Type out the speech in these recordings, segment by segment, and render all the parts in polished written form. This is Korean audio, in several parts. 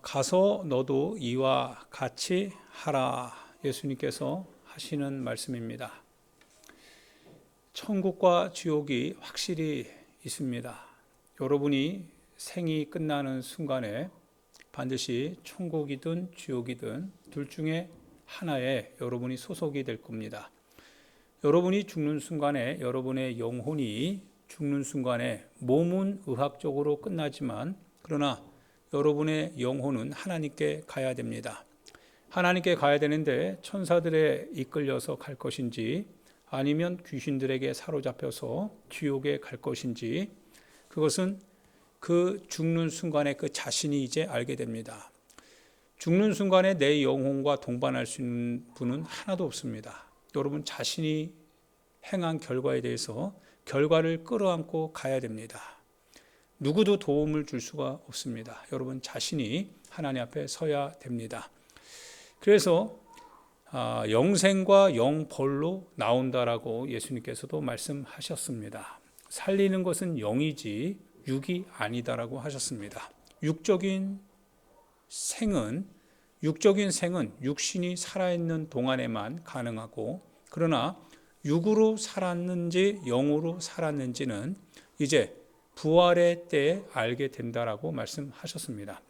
가서 너도 이와 같이 하라. 예수님께서 하시는 말씀입니다. 천국과 지옥이 확실히 있습니다. 여러분이 생이 끝나는 순간에 반드시 천국이든 지옥이든 둘 중에 하나에 여러분이 소속이 될 겁니다. 여러분이 죽는 순간에 여러분의 영혼이 죽는 순간에 몸은 의학적으로 끝나지만 그러나 여러분의 영혼은 하나님께 가야 됩니다. 하나님께 가야 되는데 천사들에 이끌려서 갈 것인지 아니면 귀신들에게 사로잡혀서 지옥에 갈 것인지 그것은 그 죽는 순간에 그 자신이 이제 알게 됩니다. 죽는 순간에 내 영혼과 동반할 수 있는 분은 하나도 없습니다. 여러분 자신이 행한 결과에 대해서 결과를 끌어안고 가야 됩니다. 누구도 도움을 줄 수가 없습니다. 여러분 자신이 하나님 앞에 서야 됩니다. 그래서 영생과 영벌로 나온다라고 예수님께서도 말씀하셨습니다. 살리는 것은 영이지 육이 아니다라고 하셨습니다. 육적인 생은 육신이 살아있는 동안에만 가능하고 그러나 육으로 살았는지 영으로 살았는지는 이제 부활의 때에 알게 된다라고 말씀하셨습니다.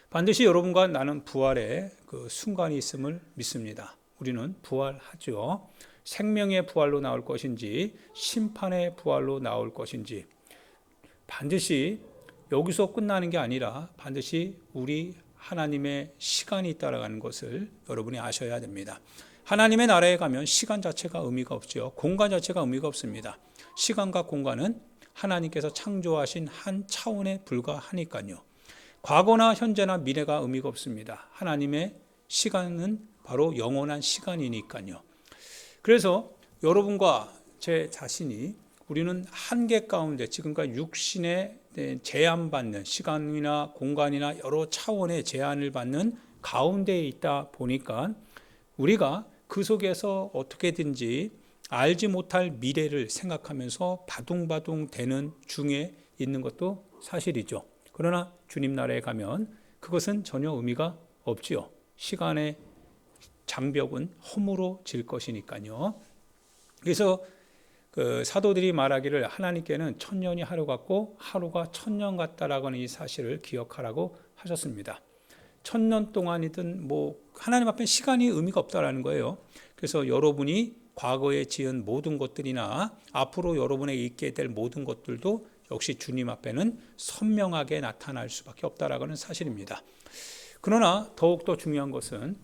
반드시 여러분과 나는 부활의 그 순간이 있음을 믿습니다. 우리는 부활하죠. 생명의 부활로 나올 것인지 심판의 부활로 나올 것인지 반드시 여기서 끝나는 게 아니라 반드시 우리 하나님의 시간이 따라가는 것을 여러분이 아셔야 됩니다. 하나님의 나라에 가면 시간 자체가 의미가 없죠. 공간 자체가 의미가 없습니다. 시간과 공간은 하나님께서 창조하신 한 차원에 불과하니까요. 과거나 현재나 미래가 의미가 없습니다. 하나님의 시간은 바로 영원한 시간이니까요. 그래서 여러분과 제 자신이 우리는 한계 가운데 지금까지 육신에 제한받는 시간이나 공간이나 여러 차원의 제한을 받는 가운데에 있다 보니까 우리가 그 속에서 어떻게든지 알지 못할 미래를 생각하면서 바둥바둥 되는 중에 있는 것도 사실이죠. 그러나 주님 나라에 가면 그것은 전혀 의미가 없지요. 시간의 장벽은 허물어질 것이니까요. 그래서 그 사도들이 말하기를 하나님께는 천년이 하루 같고 하루가 천년 같다라고 하는 이 사실을 기억하라고 하셨습니다. 천년 동안이든 하나님 앞에 시간이 의미가 없다라는 거예요. 그래서 여러분이 과거에 지은 모든 것들이나 앞으로 여러분에게 있게 될 모든 것들도 역시 주님 앞에는 선명하게 나타날 수밖에 없다라고 하는 사실입니다. 그러나 더욱더 중요한 것은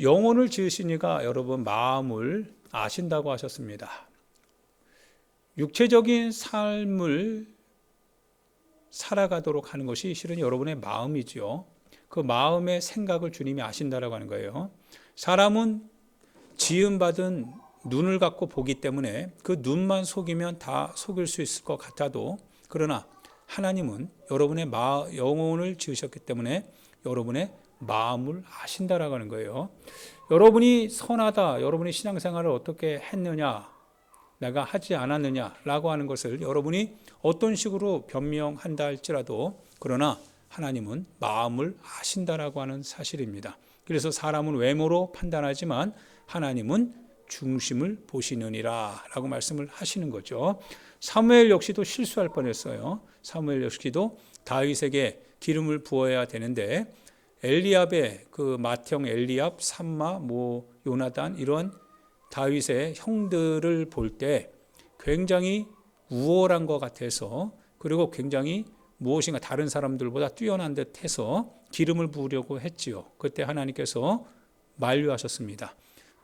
영혼을 지으신 이가 여러분 마음을 아신다고 하셨습니다. 육체적인 삶을 살아가도록 하는 것이 실은 여러분의 마음이죠. 그 마음의 생각을 주님이 아신다라고 하는 거예요. 사람은 지음받은 눈을 갖고 보기 때문에 그 눈만 속이면 다 속일 수 있을 것 같아도 그러나 하나님은 여러분의 영혼을 지으셨기 때문에 여러분의 마음을 아신다라고 하는 거예요. 여러분이 선하다, 여러분이 신앙생활을 어떻게 했느냐, 내가 하지 않았느냐라고 하는 것을 여러분이 어떤 식으로 변명한다 할지라도 그러나 하나님은 마음을 아신다라고 하는 사실입니다. 그래서 사람은 외모로 판단하지만 하나님은 중심을 보시느니라 라고 말씀을 하시는 거죠. 사무엘 역시도 실수할 뻔했어요. 사무엘 역시도 다윗에게 기름을 부어야 되는데 엘리압의 그 맏형 엘리압, 삼마, 요나단 이런 다윗의 형들을 볼 때 굉장히 우월한 것 같아서 그리고 굉장히 무엇인가 다른 사람들보다 뛰어난 듯 해서 기름을 부으려고 했지요. 그때 하나님께서 만류하셨습니다.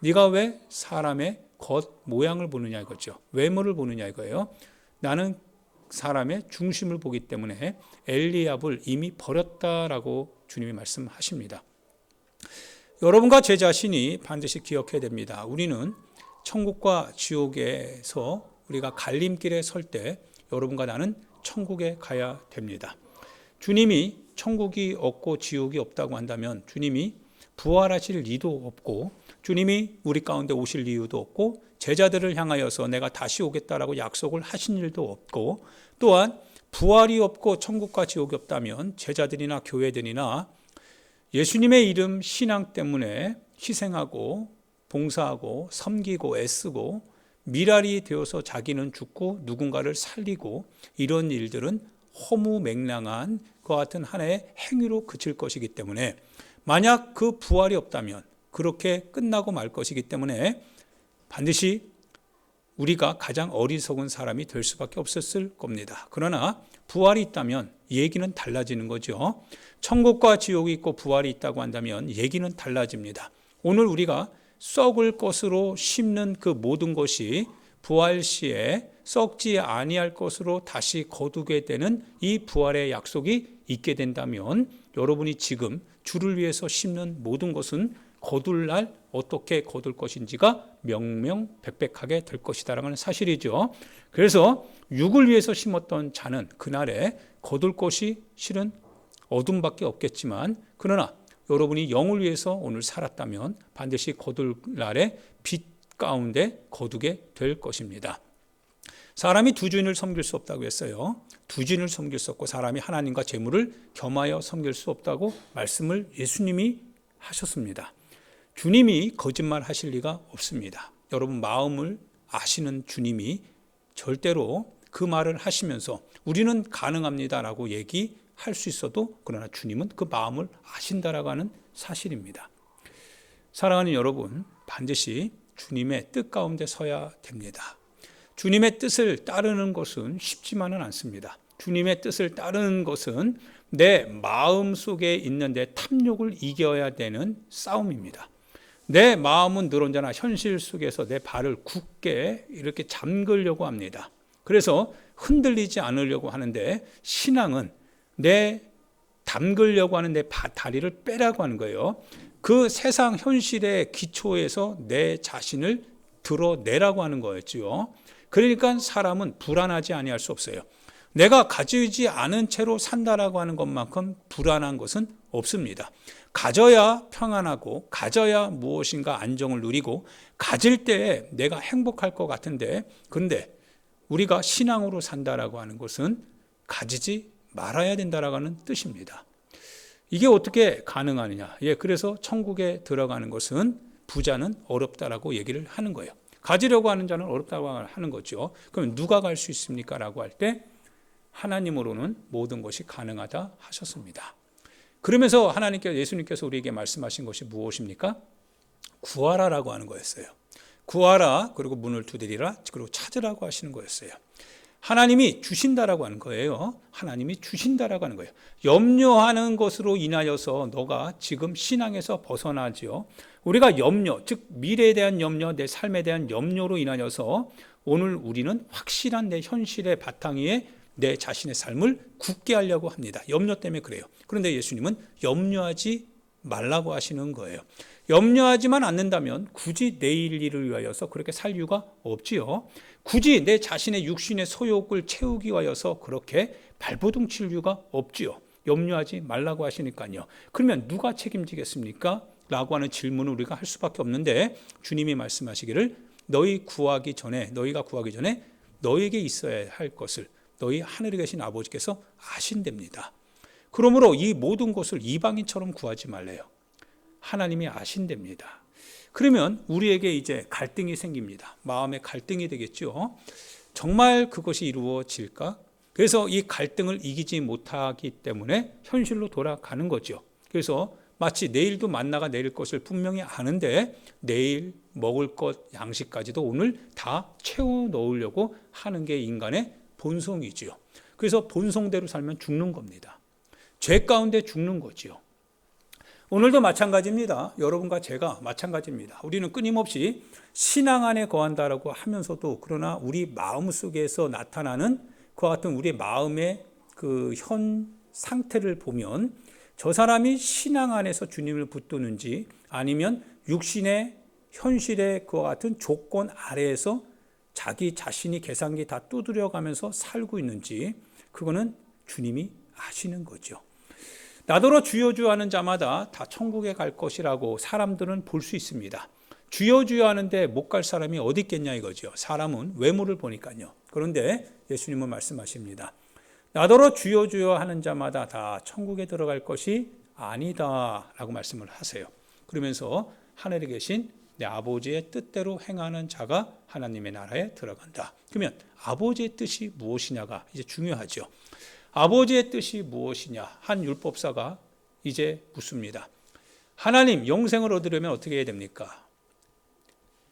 네가 왜 사람의 겉 모양을 보느냐 이거죠. 외모를 보느냐 이거예요. 나는 사람의 중심을 보기 때문에 엘리압을 이미 버렸다라고 주님이 말씀하십니다. 여러분과 제 자신이 반드시 기억해야 됩니다. 우리는 천국과 지옥에서 우리가 갈림길에 설 때 여러분과 나는 천국에 가야 됩니다. 주님이 천국이 없고 지옥이 없다고 한다면 주님이 부활하실 리도 없고 주님이 우리 가운데 오실 이유도 없고 제자들을 향하여서 내가 다시 오겠다라고 약속을 하신 일도 없고 또한 부활이 없고 천국과 지옥이 없다면 제자들이나 교회들이나 예수님의 이름 신앙 때문에 희생하고 봉사하고 섬기고 애쓰고 미랄이 되어서 자기는 죽고 누군가를 살리고 이런 일들은 허무맹랑한 그와 같은 하나의 행위로 그칠 것이기 때문에 만약 그 부활이 없다면 그렇게 끝나고 말 것이기 때문에 반드시 우리가 가장 어리석은 사람이 될 수밖에 없었을 겁니다. 그러나 부활이 있다면 얘기는 달라지는 거죠. 천국과 지옥이 있고 부활이 있다고 한다면 얘기는 달라집니다. 오늘 우리가 썩을 것으로 심는 그 모든 것이 부활 시에 썩지 아니할 것으로 다시 거두게 되는 이 부활의 약속이 있게 된다면 여러분이 지금 주를 위해서 심는 모든 것은 거둘 날 어떻게 거둘 것인지가 명명백백하게 될 것이다라는 사실이죠. 그래서 육을 위해서 심었던 자는 그날에 거둘 것이 실은 어둠밖에 없겠지만 그러나 여러분이 영을 위해서 오늘 살았다면 반드시 거둘 날에 빛 가운데 거두게 될 것입니다. 사람이 두 주인을 섬길 수 없다고 했어요. 두 주인을 섬길 수 없고 사람이 하나님과 재물을 겸하여 섬길 수 없다고 말씀을 예수님이 하셨습니다. 주님이 거짓말 하실 리가 없습니다. 여러분 마음을 아시는 주님이 절대로 그 말을 하시면서 우리는 가능합니다라고 얘기할 수 있어도 그러나 주님은 그 마음을 아신다라고 하는 사실입니다. 사랑하는 여러분, 반드시 주님의 뜻 가운데 서야 됩니다. 주님의 뜻을 따르는 것은 쉽지만은 않습니다. 주님의 뜻을 따르는 것은 내 마음 속에 있는 내 탐욕을 이겨야 되는 싸움입니다. 내 마음은 늘 언제나 현실 속에서 내 발을 굳게 이렇게 잠그려고 합니다. 그래서 흔들리지 않으려고 하는데 신앙은 내 담그려고 하는 내 다리를 빼라고 하는 거예요. 그 세상 현실의 기초에서 내 자신을 드러내라고 하는 거였지요. 그러니까 사람은 불안하지 아니할 수 없어요. 내가 가지지 않은 채로 산다라고 하는 것만큼 불안한 것은 없습니다. 가져야 평안하고 가져야 무엇인가 안정을 누리고 가질 때 내가 행복할 것 같은데 그런데 우리가 신앙으로 산다라고 하는 것은 가지지 말아야 된다라고 하는 뜻입니다. 이게 어떻게 가능하느냐? 그래서 천국에 들어가는 것은 부자는 어렵다라고 얘기를 하는 거예요. 가지려고 하는 자는 어렵다고 하는 거죠. 그럼 누가 갈 수 있습니까? 라고 할 때 하나님으로는 모든 것이 가능하다 하셨습니다. 그러면서 예수님께서 우리에게 말씀하신 것이 무엇입니까? 구하라라고 하는 거였어요. 구하라, 그리고 문을 두드리라, 그리고 찾으라고 하시는 거였어요. 하나님이 주신다라고 하는 거예요. 하나님이 주신다라고 하는 거예요. 염려하는 것으로 인하여서 너가 지금 신앙에서 벗어나지요. 우리가 염려, 즉 미래에 대한 염려, 내 삶에 대한 염려로 인하여서 오늘 우리는 확실한 내 현실의 바탕 위에 내 자신의 삶을 굳게 하려고 합니다. 염려 때문에 그래요. 그런데 예수님은 염려하지 말라고 하시는 거예요. 염려하지만 않는다면 굳이 내일 일을 위하여서 그렇게 살 이유가 없지요. 굳이 내 자신의 육신의 소욕을 채우기 위하여서 그렇게 발버둥 칠 이유가 없지요. 염려하지 말라고 하시니까요. 그러면 누가 책임지겠습니까? 라고 하는 질문을 우리가 할 수밖에 없는데 주님이 말씀하시기를 너희가 구하기 전에 너희에게 있어야 할 것을 너희 하늘에 계신 아버지께서 아신답니다. 그러므로 이 모든 것을 이방인처럼 구하지 말래요. 하나님이 아신답니다. 그러면 우리에게 이제 갈등이 생깁니다. 마음의 갈등이 되겠죠. 정말 그것이 이루어질까? 그래서 이 갈등을 이기지 못하기 때문에 현실로 돌아가는 거죠. 그래서 마치 내일도 만나가 내릴 것을 분명히 아는데 내일 먹을 것 양식까지도 오늘 다 채워 넣으려고 하는 게 인간의 본성이지요. 그래서 본성대로 살면 죽는 겁니다. 죄 가운데 죽는 거지요. 오늘도 마찬가지입니다. 여러분과 제가 마찬가지입니다. 우리는 끊임없이 신앙 안에 거한다라고 하면서도 그러나 우리 마음 속에서 나타나는 그와 같은 우리 마음의 그 현 상태를 보면 저 사람이 신앙 안에서 주님을 붙드는지 아니면 육신의 현실의 그와 같은 조건 아래에서 자기 자신이 계산기 다 두드려가면서 살고 있는지 그거는 주님이 아시는 거죠. 나더러 주여 주여 하는 자마다 다 천국에 갈 것이라고 사람들은 볼 수 있습니다. 주여 주여 하는데 못 갈 사람이 어디 있겠냐 이거죠. 사람은 외모를 보니까요. 그런데 예수님은 말씀하십니다. 나더러 주여 주여 하는 자마다 다 천국에 들어갈 것이 아니다 라고 말씀을 하세요. 그러면서 하늘에 계신 내 아버지의 뜻대로 행하는 자가 하나님의 나라에 들어간다. 그러면 아버지의 뜻이 무엇이냐가 이제 중요하죠. 아버지의 뜻이 무엇이냐 한 율법사가 이제 묻습니다. 하나님 영생을 얻으려면 어떻게 해야 됩니까?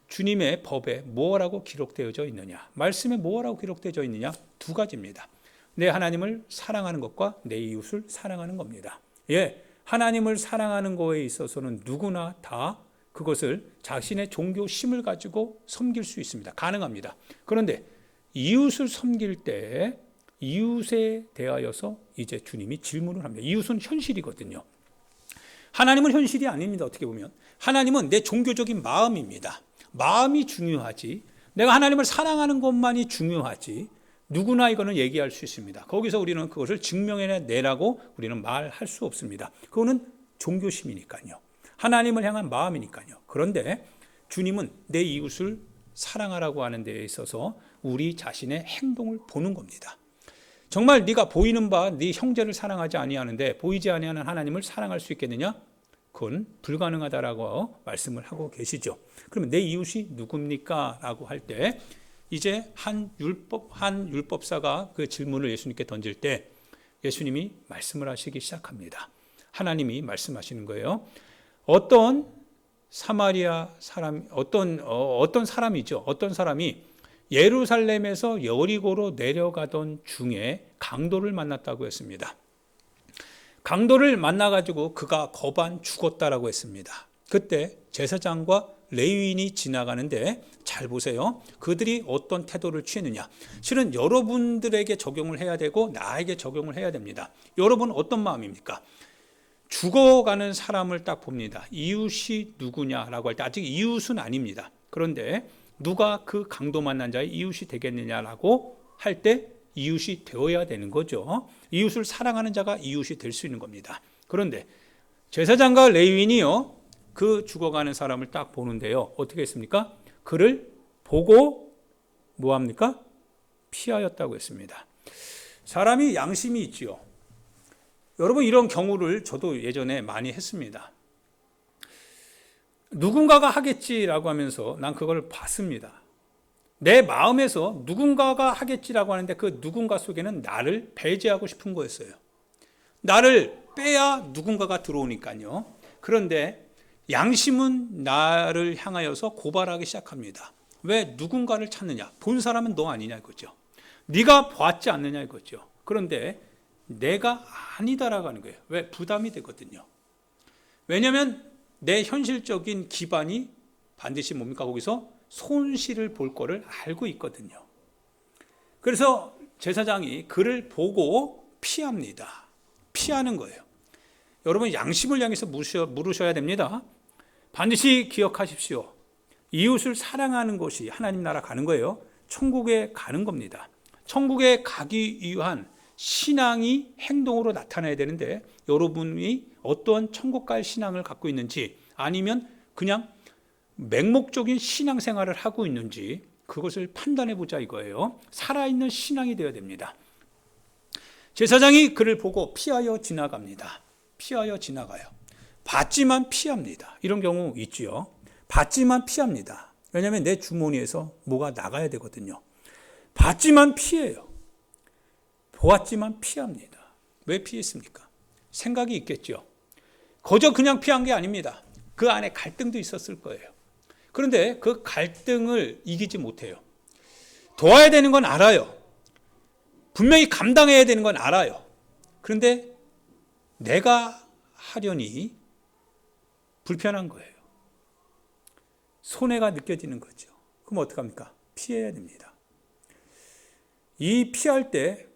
주님의 법에 뭐라고 기록되어져 있느냐, 말씀에 뭐라고 기록되어져 있느냐, 두 가지입니다. 내 하나님을 사랑하는 것과 내 이웃을 사랑하는 겁니다. 예, 하나님을 사랑하는 거에 있어서는 누구나 다 그것을 자신의 종교심을 가지고 섬길 수 있습니다. 가능합니다. 그런데 이웃을 섬길 때 이웃에 대하여서 이제 주님이 질문을 합니다. 이웃은 현실이거든요. 하나님은 현실이 아닙니다. 어떻게 보면 하나님은 내 종교적인 마음입니다. 마음이 중요하지 내가 하나님을 사랑하는 것만이 중요하지 누구나 이거는 얘기할 수 있습니다. 거기서 우리는 그것을 증명해내라고 우리는 말할 수 없습니다. 그거는 종교심이니까요. 하나님을 향한 마음이니까요. 그런데 주님은 내 이웃을 사랑하라고 하는 데에 있어서 우리 자신의 행동을 보는 겁니다. 정말 네가 보이는 바 네 형제를 사랑하지 아니하는데 보이지 아니하는 하나님을 사랑할 수 있겠느냐? 그건 불가능하다라고 말씀을 하고 계시죠. 그러면 내 이웃이 누굽니까? 라고 할 때 이제 한 율법사가 그 질문을 예수님께 던질 때 예수님이 말씀을 하시기 시작합니다. 하나님이 말씀하시는 거예요. 어떤 사마리아 사람, 어떤 사람이죠. 어떤 사람이 예루살렘에서 여리고로 내려가던 중에 강도를 만났다고 했습니다. 강도를 만나가지고 그가 거반 죽었다라고 했습니다. 그때 제사장과 레위인이 지나가는데 잘 보세요. 그들이 어떤 태도를 취했느냐. 실은 여러분들에게 적용을 해야 되고 나에게 적용을 해야 됩니다. 여러분 어떤 마음입니까? 죽어가는 사람을 딱 봅니다. 이웃이 누구냐라고 할 때 아직 이웃은 아닙니다. 그런데 누가 그 강도 만난 자의 이웃이 되겠느냐라고 할 때 이웃이 되어야 되는 거죠. 이웃을 사랑하는 자가 이웃이 될 수 있는 겁니다. 그런데 제사장과 레위인이요, 그 죽어가는 사람을 딱 보는데요, 어떻게 했습니까? 그를 보고 뭐합니까? 피하였다고 했습니다. 사람이 양심이 있지요. 여러분 이런 경우를 저도 예전에 많이 했습니다. 누군가가 하겠지라고 하면서 난 그걸 봤습니다. 내 마음에서 누군가가 하겠지라고 하는데 그 누군가 속에는 나를 배제하고 싶은 거였어요. 나를 빼야 누군가가 들어오니까요. 그런데 양심은 나를 향하여서 고발하기 시작합니다. 왜 누군가를 찾느냐? 본 사람은 너 아니냐 이거죠. 네가 봤지 않느냐 이거죠. 그런데 내가 아니다라고 하는 거예요. 왜? 부담이 되거든요. 왜냐하면 내 현실적인 기반이 반드시 뭡니까? 거기서 손실을 볼 거를 알고 있거든요. 그래서 제사장이 그를 보고 피합니다. 피하는 거예요. 여러분 양심을 향해서 물으셔야 됩니다. 반드시 기억하십시오. 이웃을 사랑하는 것이 하나님 나라 가는 거예요. 천국에 가는 겁니다. 천국에 가기 위한 신앙이 행동으로 나타나야 되는데 여러분이 어떤 천국 갈 신앙을 갖고 있는지 아니면 그냥 맹목적인 신앙생활을 하고 있는지 그것을 판단해 보자 이거예요. 살아있는 신앙이 되어야 됩니다. 제사장이 그를 보고 피하여 지나갑니다. 피하여 지나가요. 봤지만 피합니다. 이런 경우 있지요. 봤지만 피합니다. 왜냐하면 내 주머니에서 뭐가 나가야 되거든요. 봤지만 피해요. 보았지만 피합니다. 왜 피했습니까? 생각이 있겠죠. 거저 그냥 피한 게 아닙니다. 그 안에 갈등도 있었을 거예요. 그런데 그 갈등을 이기지 못해요. 도와야 되는 건 알아요. 분명히 감당해야 되는 건 알아요. 그런데 내가 하려니 불편한 거예요. 손해가 느껴지는 거죠. 그럼 어떡합니까? 피해야 됩니다. 이 피할 때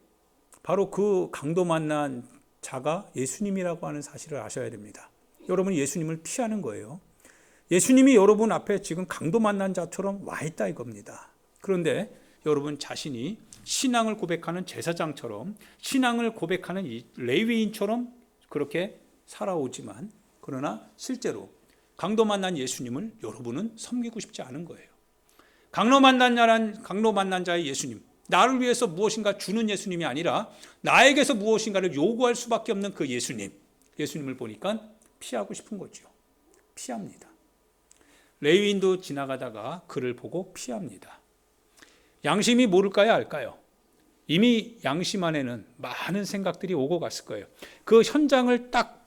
바로 그 강도 만난 자가 예수님이라고 하는 사실을 아셔야 됩니다. 여러분이 예수님을 피하는 거예요. 예수님이 여러분 앞에 지금 강도 만난 자처럼 와 있다 이겁니다. 그런데 여러분 자신이 신앙을 고백하는 제사장처럼 신앙을 고백하는 이 레위인처럼 그렇게 살아오지만 그러나 실제로 강도 만난 예수님을 여러분은 섬기고 싶지 않은 거예요. 강도 만난 자의 예수님, 나를 위해서 무엇인가 주는 예수님이 아니라 나에게서 무엇인가를 요구할 수밖에 없는 그 예수님을 보니까 피하고 싶은 거죠. 피합니다. 레위인도 지나가다가 그를 보고 피합니다. 양심이 모를까요, 알까요? 이미 양심 안에는 많은 생각들이 오고 갔을 거예요. 그 현장을 딱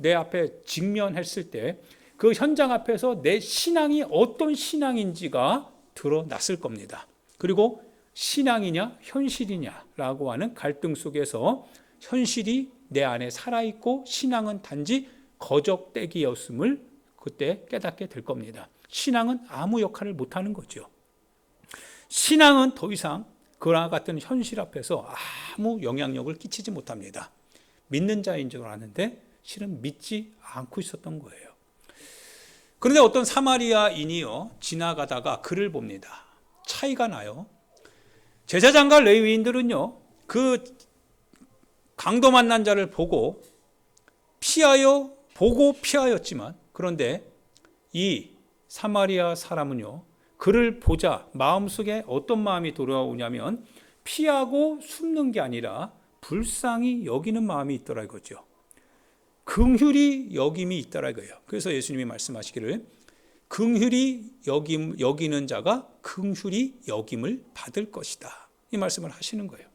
내 앞에 직면했을 때 그 현장 앞에서 내 신앙이 어떤 신앙인지가 드러났을 겁니다. 그리고 신앙이냐 현실이냐라고 하는 갈등 속에서 현실이 내 안에 살아있고 신앙은 단지 거적대기였음을 그때 깨닫게 될 겁니다. 신앙은 아무 역할을 못하는 거죠. 신앙은 더 이상 그와 같은 현실 앞에서 아무 영향력을 끼치지 못합니다. 믿는 자인 줄 아는데 실은 믿지 않고 있었던 거예요. 그런데 어떤 사마리아인이요 지나가다가 그를 봅니다. 차이가 나요. 제사장과 레위인들은요 그 강도 만난 자를 보고 피하였지만 그런데 이 사마리아 사람은요 그를 보자 마음속에 어떤 마음이 돌아오냐면 피하고 숨는 게 아니라 불쌍히 여기는 마음이 있더라 이거죠. 긍휼히 여김이 있더라 이거예요. 그래서 예수님이 말씀하시기를 긍휼히 여기는 자가 긍휼히 여김을 받을 것이다. 이 말씀을 하시는 거예요.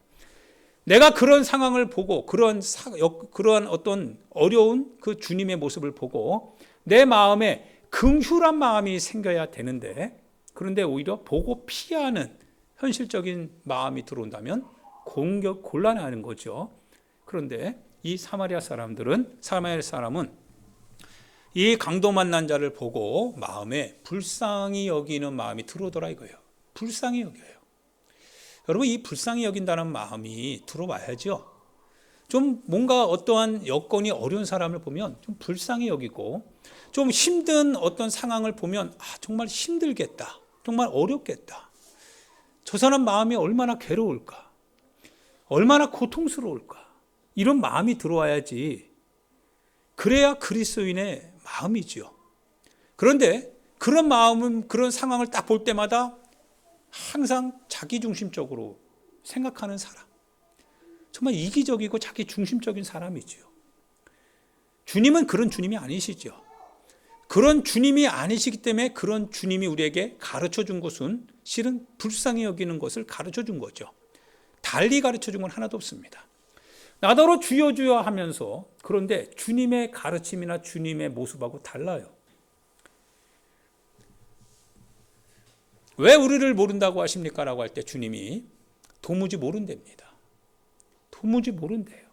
내가 그런 상황을 보고 그러한 어떤 어려운 그 주님의 모습을 보고 내 마음에 긍휼한 마음이 생겨야 되는데 그런데 오히려 보고 피하는 현실적인 마음이 들어온다면 곤란해하는 거죠. 그런데 이 사마리아 사람은 이 강도 만난 자를 보고 마음에 불쌍히 여기는 마음이 들어오더라 이거예요. 불쌍히 여겨요. 여러분 이 불쌍히 여긴다는 마음이 들어와야죠. 좀 뭔가 어떠한 여건이 어려운 사람을 보면 좀 불쌍히 여기고 좀 힘든 어떤 상황을 보면 정말 힘들겠다. 정말 어렵겠다. 저 사람 마음이 얼마나 괴로울까. 얼마나 고통스러울까. 이런 마음이 들어와야지. 그래야 그리스도인의 마음이지요. 그런데 그런 마음은 그런 상황을 딱 볼 때마다 항상 자기중심적으로 생각하는 사람. 정말 이기적이고 자기중심적인 사람이지요. 주님은 그런 주님이 아니시죠. 그런 주님이 아니시기 때문에 그런 주님이 우리에게 가르쳐 준 것은 실은 불쌍히 여기는 것을 가르쳐 준 거죠. 달리 가르쳐 준 건 하나도 없습니다. 나더러 주여 주여 하면서 그런데 주님의 가르침이나 주님의 모습하고 달라요. 왜 우리를 모른다고 하십니까? 라고 할 때 주님이 도무지 모른답니다. 도무지 모른대요.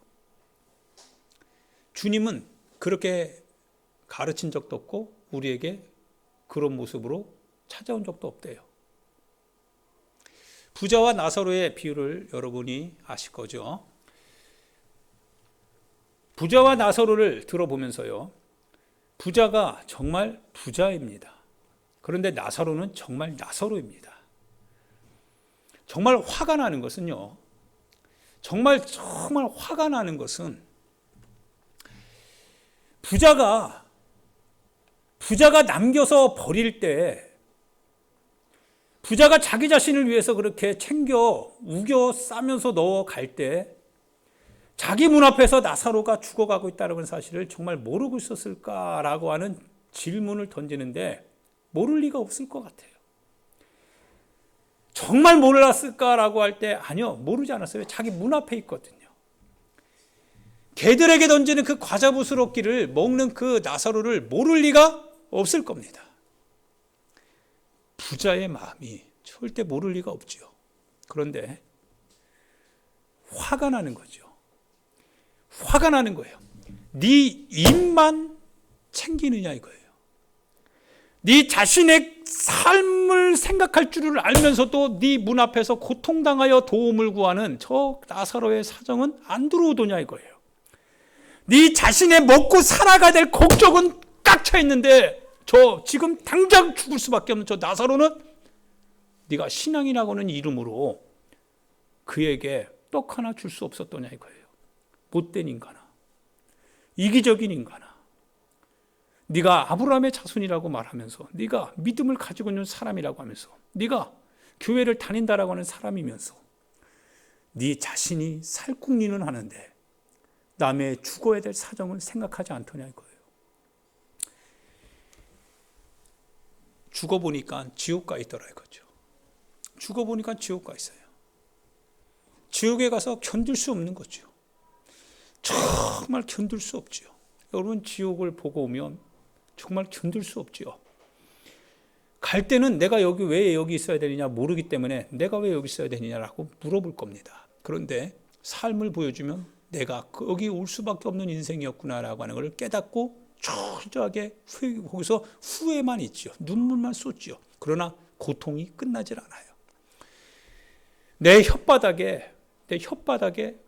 주님은 그렇게 가르친 적도 없고 우리에게 그런 모습으로 찾아온 적도 없대요. 부자와 나사로의 비유를 여러분이 아실 거죠. 부자와 나사로를 들어보면서요. 부자가 정말 부자입니다. 그런데 나사로는 정말 나사로입니다. 정말 화가 나는 것은요. 정말 화가 나는 것은 부자가 남겨서 버릴 때 부자가 자기 자신을 위해서 그렇게 챙겨 우겨 싸면서 넣어갈 때 자기 문 앞에서 나사로가 죽어가고 있다는 사실을 정말 모르고 있었을까라고 하는 질문을 던지는데 모를 리가 없을 것 같아요. 정말 몰랐을까라고 할 때 아니요, 모르지 않았어요. 자기 문 앞에 있거든요. 개들에게 던지는 그 과자 부스러기를 먹는 그 나사로를 모를 리가 없을 겁니다. 부자의 마음이 절대 모를 리가 없죠. 그런데 화가 나는 거죠. 화가 나는 거예요. 네 입만 챙기느냐 이거예요. 네 자신의 삶을 생각할 줄을 알면서도 네 문 앞에서 고통당하여 도움을 구하는 저 나사로의 사정은 안 들어오더냐 이거예요. 네 자신의 먹고 살아가야 될 걱정은 꽉 차 있는데 저 지금 당장 죽을 수밖에 없는 저 나사로는 네가 신앙이라고 하는 이름으로 그에게 떡 하나 줄 수 없었더냐 이거예요. 못된 인간아, 이기적인 인간아, 네가 아브라함의 자손이라고 말하면서 네가 믿음을 가지고 있는 사람이라고 하면서 네가 교회를 다닌다라고 하는 사람이면서 네 자신이 살궁리는 하는데 남의 죽어야 될 사정을 생각하지 않더냐 이거예요. 죽어보니까 지옥 가 있더라 이거죠. 죽어보니까 지옥 가 있어요. 지옥에 가서 견딜 수 없는 거죠. 정말 견딜 수 없죠. 여러분 지옥을 보고 오면 정말 견딜 수 없죠. 갈 때는 내가 왜 여기 있어야 되느냐 모르기 때문에 내가 왜 여기 있어야 되느냐라고 물어볼 겁니다. 그런데 삶을 보여주면 내가 여기 올 수밖에 없는 인생이었구나라고 하는 걸 깨닫고 철저하게 거기서 후회만 있죠. 눈물만 쏟죠. 그러나 고통이 끝나질 않아요. 내 혓바닥에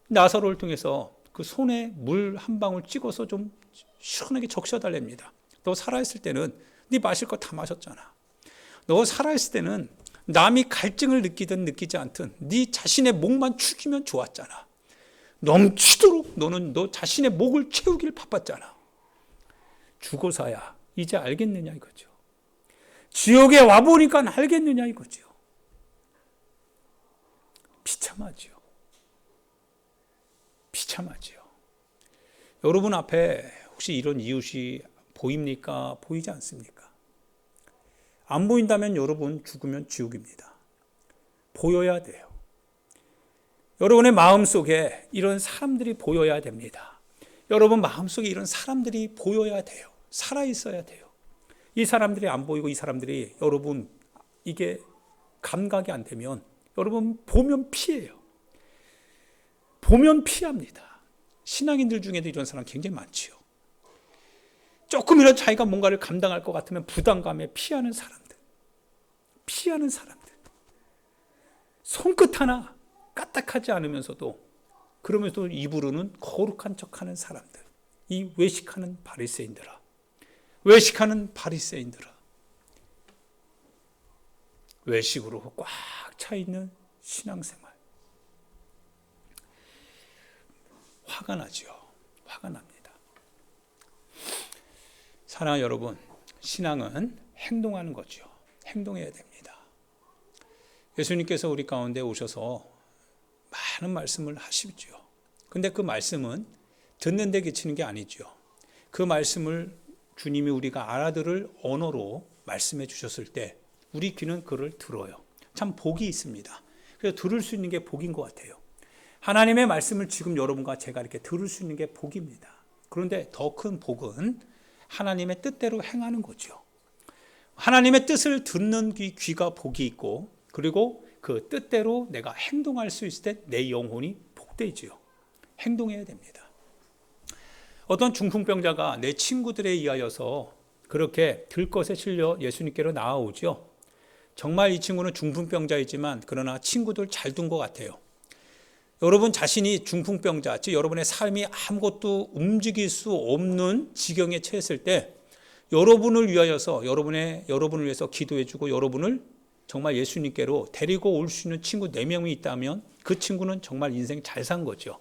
나사로를 통해서 그 손에 물 한 방울 찍어서 좀 시원하게 적셔달랍니다. 너 살아있을 때는 네 마실 거 다 마셨잖아. 너 살아있을 때는 남이 갈증을 느끼든 느끼지 않든 네 자신의 목만 축이면 좋았잖아. 넘치도록 너는 너 자신의 목을 채우길 바빴잖아. 죽어서야 이제 알겠느냐 이거죠. 지옥에 와보니까 알겠느냐 이거죠. 비참하지요. 비참하지요. 여러분 앞에 혹시 이런 이웃이 보입니까? 보이지 않습니까? 안 보인다면 여러분 죽으면 지옥입니다. 보여야 돼요. 여러분의 마음속에 이런 사람들이 보여야 됩니다. 여러분 마음속에 이런 사람들이 보여야 돼요. 살아있어야 돼요. 이 사람들이 안 보이고 이 사람들이 여러분 이게 감각이 안 되면 여러분 보면 피해요. 보면 피합니다. 신앙인들 중에도 이런 사람 굉장히 많지요. 조금이라도 자기가 뭔가를 감당할 것 같으면 부담감에 피하는 사람들. 손끝 하나 까딱하지 않으면서도 그러면서도 입으로는 거룩한 척하는 사람들. 이 외식하는 바리새인들아. 외식으로 꽉 차 있는 신앙생활. 화가 나죠. 화가 납니다. 사랑하는 여러분, 신앙은 행동하는 거죠. 행동해야 됩니다. 예수님께서 우리 가운데 오셔서 많은 말씀을 하시죠. 근데 그 말씀은 듣는 데 그치는 게 아니죠. 그 말씀을 주님이 우리가 알아들을 언어로 말씀해 주셨을 때 우리 귀는 그를 들어요. 참 복이 있습니다. 그래서 들을 수 있는 게 복인 것 같아요. 하나님의 말씀을 지금 여러분과 제가 이렇게 들을 수 있는 게 복입니다. 그런데 더 큰 복은 하나님의 뜻대로 행하는 거죠. 하나님의 뜻을 듣는 귀가 복이 있고 그리고 그 뜻대로 내가 행동할 수 있을 때 내 영혼이 복되지요. 행동해야 됩니다. 어떤 중풍병자가 내 친구들에 의하여서 그렇게 들것에 실려 예수님께로 나아오죠. 정말 이 친구는 중풍병자이지만 그러나 친구들 잘 둔 것 같아요. 여러분 자신이 중풍병자, 즉 여러분의 삶이 아무것도 움직일 수 없는 지경에 처했을 때 여러분을 위하여서 여러분을 위해서 기도해주고 여러분을 정말 예수님께로 데리고 올 수 있는 친구 4명이 있다면 그 친구는 정말 인생 잘 산 거죠.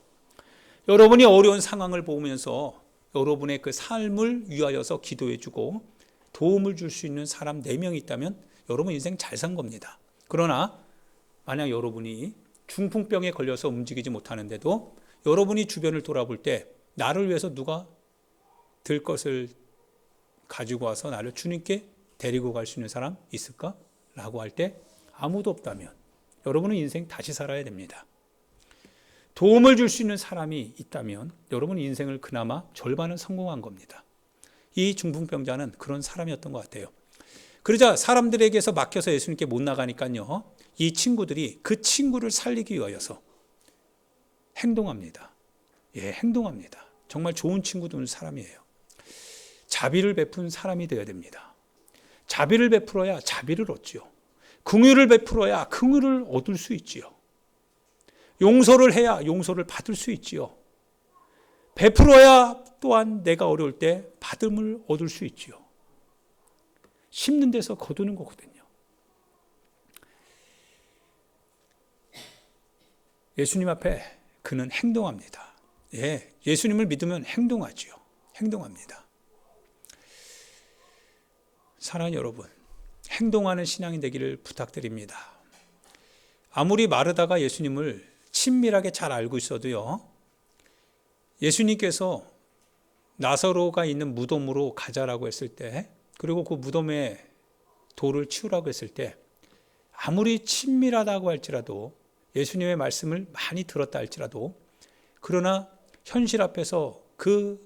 여러분이 어려운 상황을 보면서 여러분의 그 삶을 위하여서 기도해주고 도움을 줄 수 있는 사람 4명이 있다면 여러분 인생 잘 산 겁니다. 그러나 만약 여러분이 중풍병에 걸려서 움직이지 못하는데도 여러분이 주변을 돌아볼 때 나를 위해서 누가 들 것을 가지고 와서 나를 주님께 데리고 갈 수 있는 사람 있을까? 라고 할 때 아무도 없다면 여러분은 인생 다시 살아야 됩니다. 도움을 줄 수 있는 사람이 있다면 여러분은 인생을 그나마 절반은 성공한 겁니다. 이 중풍병자는 그런 사람이었던 것 같아요. 그러자 사람들에게서 막혀서 예수님께 못 나가니까요. 이 친구들이 그 친구를 살리기 위하여서 행동합니다. 행동합니다. 정말 좋은 친구 둔 사람이에요. 자비를 베푼 사람이 되어야 됩니다. 자비를 베풀어야 자비를 얻지요. 긍휼을 베풀어야 긍휼을 얻을 수 있지요. 용서를 해야 용서를 받을 수 있지요. 베풀어야 또한 내가 어려울 때 받음을 얻을 수 있지요. 심는 데서 거두는 거거든요. 예수님 앞에 그는 행동합니다. 예수님을 믿으면 행동하지요. 행동합니다. 사랑하는 여러분, 행동하는 신앙이 되기를 부탁드립니다. 아무리 마르다가 예수님을 친밀하게 잘 알고 있어도요, 예수님께서 나사로가 있는 무덤으로 가자라고 했을 때, 그리고 그 무덤에 돌을 치우라고 했을 때, 아무리 친밀하다고 할지라도, 예수님의 말씀을 많이 들었다 할지라도, 그러나 현실 앞에서 그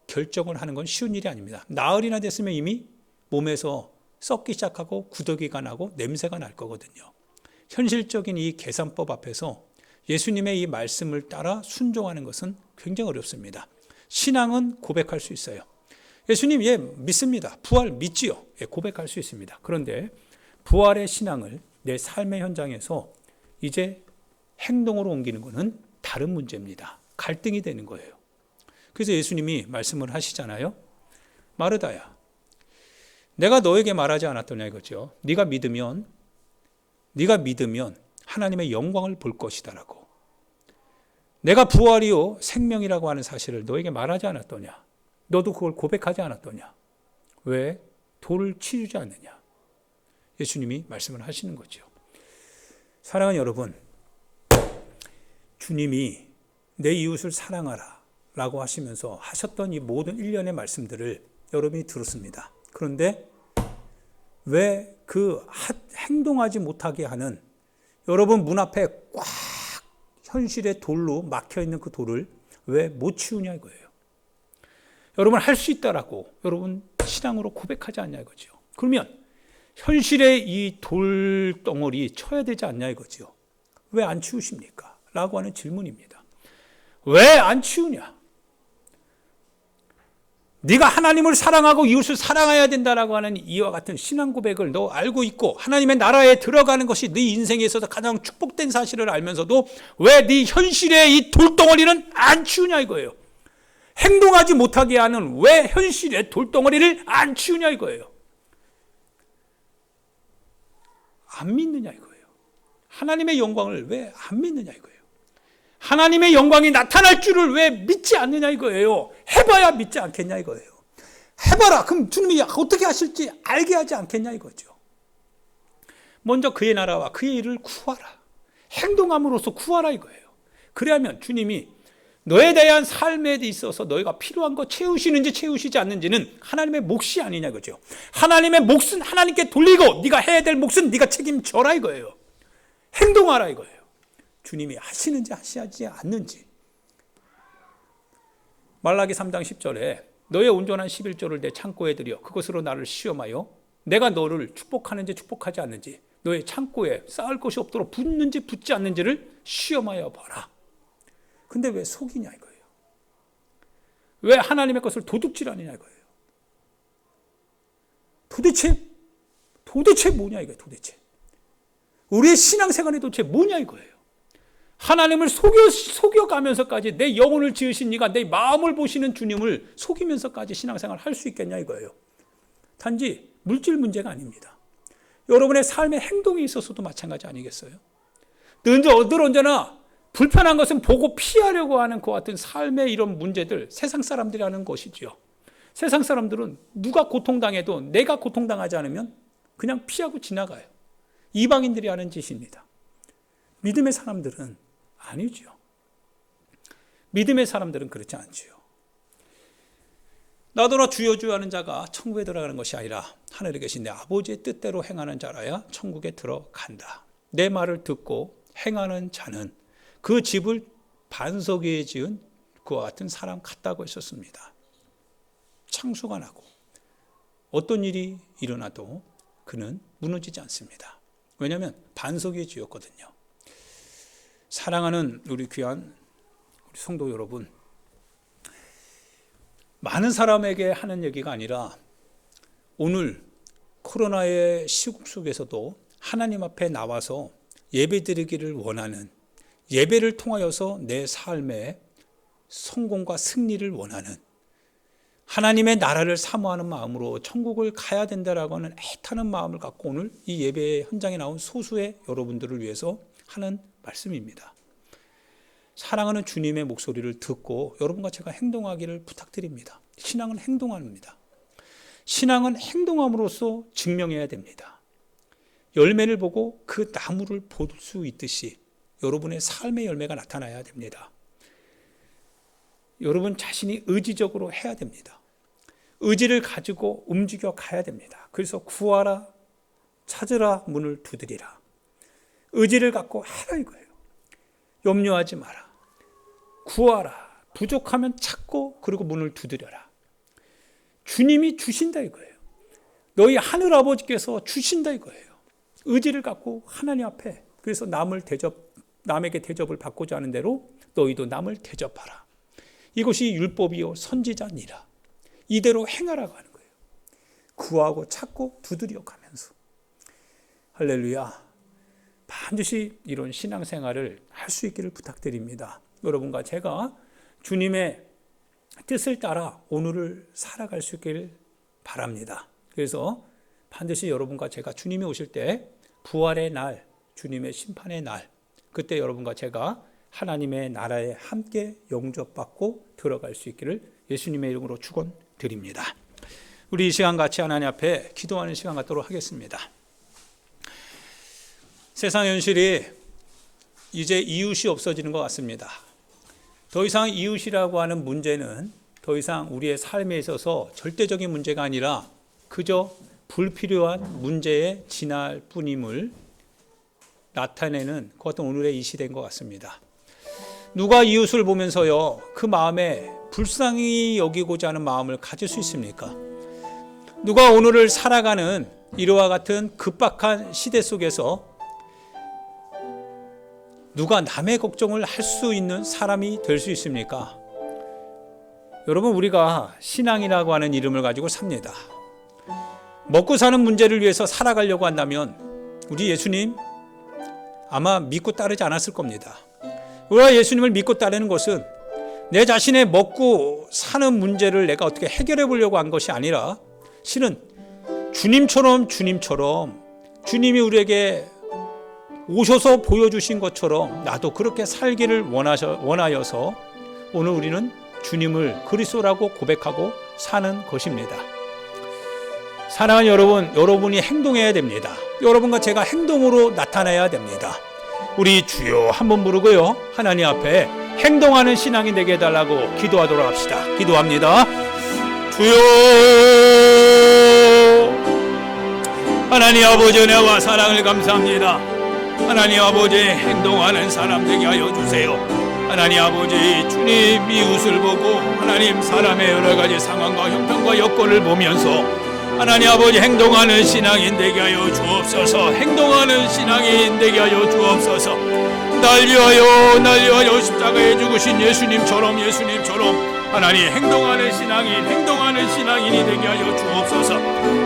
결정을 하는 건 쉬운 일이 아닙니다. 나흘이나 됐으면 이미 몸에서 썩기 시작하고 구더기가 나고 냄새가 날 거거든요. 현실적인 이 계산법 앞에서 예수님의 이 말씀을 따라 순종하는 것은 굉장히 어렵습니다. 신앙은 고백할 수 있어요. 예수님, 예, 믿습니다. 부활 믿지요. 예, 고백할 수 있습니다. 그런데 부활의 신앙을 내 삶의 현장에서 이제 행동으로 옮기는 것은 다른 문제입니다. 갈등이 되는 거예요. 그래서 예수님이 말씀을 하시잖아요. 마르다야, 내가 너에게 말하지 않았더냐 이거죠. 네가 믿으면 하나님의 영광을 볼 것이다라고. 내가 부활이요 생명이라고 하는 사실을 너에게 말하지 않았더냐. 너도 그걸 고백하지 않았더냐. 왜 돌을 치우지 않느냐. 예수님이 말씀을 하시는 거죠. 사랑하는 여러분, 주님이 내 이웃을 사랑하라 라고 하시면서 하셨던 이 모든 일련의 말씀들을 여러분이 들었습니다. 그런데 왜 그 행동하지 못하게 하는, 여러분 문 앞에 꽉 현실의 돌로 막혀있는 그 돌을 왜 못 치우냐 이거예요. 여러분 할 수 있다라고 여러분 신앙으로 고백하지 않냐 이거죠. 그러면 현실의 이 돌덩어리 쳐야 되지 않냐 이거죠. 왜 안 치우십니까? 라고 하는 질문입니다. 왜 안 치우냐? 네가 하나님을 사랑하고 이웃을 사랑해야 된다라고 하는 이와 같은 신앙 고백을 너 알고 있고 하나님의 나라에 들어가는 것이 네 인생에 있어서 가장 축복된 사실을 알면서도 왜 네 현실의 이 돌덩어리는 안 치우냐 이거예요. 행동하지 못하게 하는 왜 현실의 돌덩어리를 안 치우냐 이거예요. 안 믿느냐 이거예요. 하나님의 영광을 왜 안 믿느냐 이거예요. 하나님의 영광이 나타날 줄을 왜 믿지 않느냐 이거예요. 해봐야 믿지 않겠냐 이거예요. 해봐라. 그럼 주님이 어떻게 하실지 알게 하지 않겠냐 이거죠. 먼저 그의 나라와 그의 일을 구하라. 행동함으로써 구하라 이거예요. 그래야면 주님이 너에 대한 삶에 있어서 너희가 필요한 거 채우시는지 채우시지 않는지는 하나님의 몫이 아니냐 이거죠. 하나님의 몫은 하나님께 돌리고 네가 해야 될 몫은 네가 책임져라 이거예요. 행동하라 이거예요. 주님이 하시는지 하시지 않는지. 말라기 3장 10절에 너의 온전한 11조를 내 창고에 들여 그것으로 나를 시험하여 내가 너를 축복하는지 축복하지 않는지 너의 창고에 쌓을 것이 없도록 붙는지 붙지 않는지를 시험하여 봐라. 근데 왜 속이냐 이거예요. 왜 하나님의 것을 도둑질하느냐 이거예요. 도대체 뭐냐 이거예요. 도대체 우리의 신앙생활이 도대체 뭐냐 이거예요. 하나님을 속여가면서까지 내 영혼을 지으신 이가 내 마음을 보시는 주님을 속이면서까지 신앙생활을 할 수 있겠냐 이거예요. 단지 물질 문제가 아닙니다. 여러분의 삶의 행동에 있어서도 마찬가지 아니겠어요? 늘 언제나 불편한 것은 보고 피하려고 하는 그 같은 삶의 이런 문제들, 세상 사람들이 하는 것이지요. 세상 사람들은 누가 고통당해도 내가 고통당하지 않으면 그냥 피하고 지나가요. 이방인들이 하는 짓입니다. 믿음의 사람들은 아니죠. 믿음의 사람들은 그렇지 않지요. 나더러 주여 주여 하는 자가 천국에 들어가는 것이 아니라 하늘에 계신 내 아버지의 뜻대로 행하는 자라야 천국에 들어간다. 내 말을 듣고 행하는 자는 그 집을 반석 위에 지은 그와 같은 사람 같다고 했었습니다. 창수가 나고 어떤 일이 일어나도 그는 무너지지 않습니다. 왜냐하면 반석 위에 지었거든요. 사랑하는 우리 귀한 우리 성도 여러분, 많은 사람에게 하는 얘기가 아니라 오늘 코로나의 시국 속에서도 하나님 앞에 나와서 예배드리기를 원하는, 예배를 통하여서 내 삶의 성공과 승리를 원하는, 하나님의 나라를 사모하는 마음으로 천국을 가야 된다라고 하는 애타는 마음을 갖고 오늘 이 예배 현장에 나온 소수의 여러분들을 위해서 하는 말씀입니다. 사랑하는 주님의 목소리를 듣고 여러분과 제가 행동하기를 부탁드립니다. 신앙은 행동합니다. 신앙은 행동함으로써 증명해야 됩니다. 열매를 보고 그 나무를 볼 수 있듯이 여러분의 삶의 열매가 나타나야 됩니다. 여러분 자신이 의지적으로 해야 됩니다. 의지를 가지고 움직여 가야 됩니다. 그래서 구하라, 찾으라, 문을 두드리라. 의지를 갖고 하라 이거예요. 염려하지 마라. 구하라. 부족하면 찾고 그리고 문을 두드려라. 주님이 주신다 이거예요. 너희 하늘 아버지께서 주신다 이거예요. 의지를 갖고 하나님 앞에, 그래서 남에게 대접을 받고자 하는 대로 너희도 남을 대접하라. 이것이 율법이요 선지자니라. 이대로 행하라고 하는 거예요. 구하고 찾고 두드려 가면서. 할렐루야. 반드시 이런 신앙생활을 할 수 있기를 부탁드립니다. 여러분과 제가 주님의 뜻을 따라 오늘을 살아갈 수 있기를 바랍니다. 그래서 반드시 여러분과 제가 주님이 오실 때 부활의 날, 주님의 심판의 날, 그때 여러분과 제가 하나님의 나라에 함께 영접받고 들어갈 수 있기를 예수님의 이름으로 축원드립니다. 우리 이 시간 같이 하나님 앞에 기도하는 시간 갖도록 하겠습니다. 세상 현실이 이제 이웃이 없어지는 것 같습니다. 더 이상 이웃이라고 하는 문제는 더 이상 우리의 삶에 있어서 절대적인 문제가 아니라 그저 불필요한 문제에 지날 뿐임을 나타내는 그 어떤 오늘의 이 시대인 것 같습니다. 누가 이웃을 보면서요 그 마음에 불쌍히 여기고자 하는 마음을 가질 수 있습니까? 누가 오늘을 살아가는 이와 같은 급박한 시대 속에서 누가 남의 걱정을 할 수 있는 사람이 될 수 있습니까? 여러분, 우리가 신앙이라고 하는 이름을 가지고 삽니다. 먹고 사는 문제를 위해서 살아가려고 한다면 우리 예수님 아마 믿고 따르지 않았을 겁니다. 우리가 예수님을 믿고 따르는 것은 내 자신의 먹고 사는 문제를 내가 어떻게 해결해 보려고 한 것이 아니라 실은 주님처럼 주님이 우리에게 오셔서 보여주신 것처럼 나도 그렇게 살기를 원하여서 오늘 우리는 주님을 그리스도라고 고백하고 사는 것입니다. 사랑하는 여러분, 여러분이 행동해야 됩니다. 여러분과 제가 행동으로 나타내야 됩니다. 우리 주여 한번 부르고요, 하나님 앞에 행동하는 신앙이 되게 해달라고 기도하도록 합시다. 기도합니다. 주여, 하나님 아버지 은혜와 사랑을 감사합니다. 하나님 아버지, 행동하는 사람 되게 하여 주세요. 하나님 아버지, 주님 이웃을 보고 하나님 사람의 여러 가지 상황과 형편과 여건을 보면서 하나님 아버지 행동하는 신앙인 되게 하여 주옵소서. 행동하는 신앙인 되게 하여 주옵소서. 날 위하여 십자가에 죽으신 예수님처럼 하나님 행동하는 신앙인이 되게 하여 주옵소서.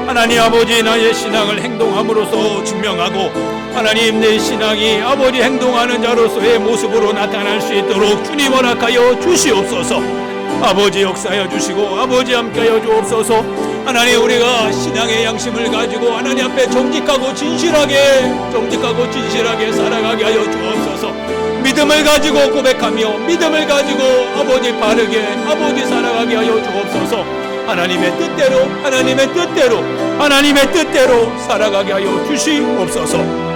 하나님 아버지, 나의 신앙을 행동함으로써 증명하고 하나님 내 신앙이 아버지 행동하는 자로서의 모습으로 나타날 수 있도록 주님 허락하여 주시옵소서. 아버지 역사하여 주시고 아버지 함께하여 주옵소서. 하나님, 우리가 신앙의 양심을 가지고 하나님 앞에 정직하고 진실하게 살아가게 하여 주옵소서. 믿음을 가지고 고백하며 믿음을 가지고 아버지 바르게 아버지 살아가게 하여 주옵소서. 하나님의 뜻대로 살아가게 하여 주시옵소서.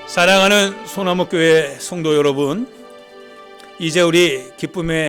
사랑하는 소나무교회 성도 여러분, 이제 우리 기쁨의